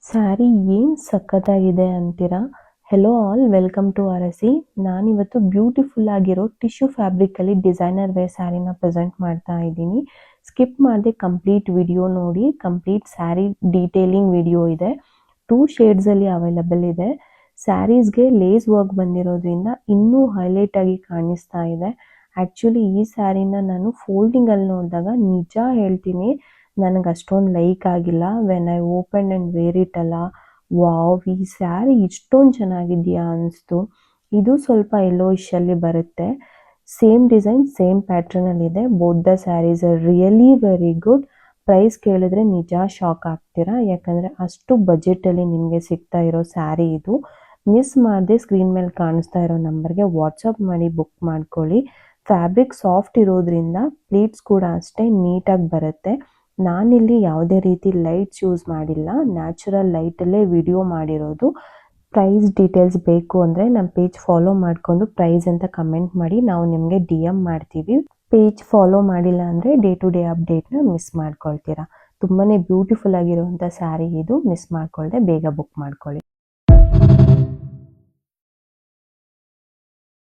ಸ್ಯಾರಿ ಏನು ಸಖತ್ತಾಗಿದೆ ಅಂತೀರಾ? ಹೆಲೋ ಆಲ್, ವೆಲ್ಕಮ್ ಟು ಅರಸಿ. ನಾನಿವತ್ತು ಬ್ಯೂಟಿಫುಲ್ ಆಗಿರೋ ಟಿಶ್ಯೂ ಫ್ಯಾಬ್ರಿಕಲ್ಲಿ ಡಿಸೈನರ್ ವೇರ್ ಸ್ಯಾರಿನ ಪ್ರೆಸೆಂಟ್ ಮಾಡ್ತಾ ಇದ್ದೀನಿ. ಸ್ಕಿಪ್ ಮಾಡದೆ ಕಂಪ್ಲೀಟ್ ವಿಡಿಯೋ ನೋಡಿ. ಕಂಪ್ಲೀಟ್ ಸ್ಯಾರಿ ಡೀಟೇಲಿಂಗ್ ವಿಡಿಯೋ ಇದೆ. 2 ಶೇಡ್ಸಲ್ಲಿ ಅವೈಲಬಲ್ ಇದೆ. ಸ್ಯಾರೀಸ್ಗೆ ಲೇಸ್ ವರ್ಕ್ ಬಂದಿರೋದ್ರಿಂದ ಇನ್ನೂ ಹೈಲೈಟ್ ಆಗಿ ಕಾಣಿಸ್ತಾ ಇದೆ. ಆ್ಯಕ್ಚುಲಿ ಈ ಸ್ಯಾರಿನ ನಾನು ಫೋಲ್ಡಿಂಗಲ್ಲಿ ನೋಡಿದಾಗ ನಿಜ ಹೇಳ್ತೀನಿ, ನನಗೆ ಅಷ್ಟೊಂದು ಲೈಕ್ ಆಗಿಲ್ಲ. When I open and wear it ಅಲ್ಲ, ವಾವ್, ಈ ಸ್ಯಾರಿ ಇಷ್ಟೊಂದು ಚೆನ್ನಾಗಿದೆಯಾ ಅನಿಸ್ತು. ಇದು ಸ್ವಲ್ಪ ಯೆಲ್ಲೋಯಿಶಲ್ಲಿ ಬರುತ್ತೆ. ಸೇಮ್ ಡಿಸೈನ್ ಸೇಮ್ ಪ್ಯಾಟ್ರನಲ್ಲಿದೆ. Both the saris are really very good. Price ಕೇಳಿದ್ರೆ ನಿಜ ಶಾಕ್ ಆಗ್ತೀರಾ, ಯಾಕಂದರೆ ಅಷ್ಟು ಬಜೆಟಲ್ಲಿ ನಿಮಗೆ ಸಿಗ್ತಾ ಇರೋ ಸ್ಯಾರಿ ಇದು. ಮಿಸ್ ಮಾಡದೆ ಸ್ಕ್ರೀನ್ ಮೇಲೆ ಕಾಣಿಸ್ತಾ ಇರೋ ನಂಬರ್ಗೆ ವಾಟ್ಸಪ್ ಮಾಡಿ ಬುಕ್ ಮಾಡ್ಕೊಳ್ಳಿ. ಫ್ಯಾಬ್ರಿಕ್ ಸಾಫ್ಟ್ ಇರೋದ್ರಿಂದ ಪ್ಲೀಟ್ಸ್ ಕೂಡ ಅಷ್ಟೇ ನೀಟಾಗಿ ಬರುತ್ತೆ. ನಾನಿಲ್ಲಿ ಯಾವುದೇ ರೀತಿ ಲೈಟ್ಸ್ ಯೂಸ್ ಮಾಡಿಲ್ಲ, ನ್ಯಾಚುರಲ್ ಲೈಟಲ್ಲೇ ವಿಡಿಯೋ ಮಾಡಿರೋದು. ಪ್ರೈಸ್ ಡೀಟೇಲ್ಸ್ ಬೇಕು ಅಂದರೆ ನಮ್ಮ ಪೇಜ್ ಫಾಲೋ ಮಾಡಿಕೊಂಡು ಪ್ರೈಸ್ ಅಂತ ಕಮೆಂಟ್ ಮಾಡಿ, ನಾವು ನಿಮಗೆ DM ಮಾಡ್ತೀವಿ. ಪೇಜ್ ಫಾಲೋ ಮಾಡಿಲ್ಲ ಅಂದರೆ ಡೇ ಟು ಡೇ ಅಪ್ಡೇಟ್ನ ಮಿಸ್ ಮಾಡ್ಕೊಳ್ತೀರಾ. ತುಂಬಾ ಬ್ಯೂಟಿಫುಲ್ ಆಗಿರುವಂಥ ಸ್ಯಾರಿ ಇದು. ಮಿಸ್ ಮಾಡ್ಕೊಳ್ದೆ ಬೇಗ ಬುಕ್ ಮಾಡ್ಕೊಳ್ಳಿ.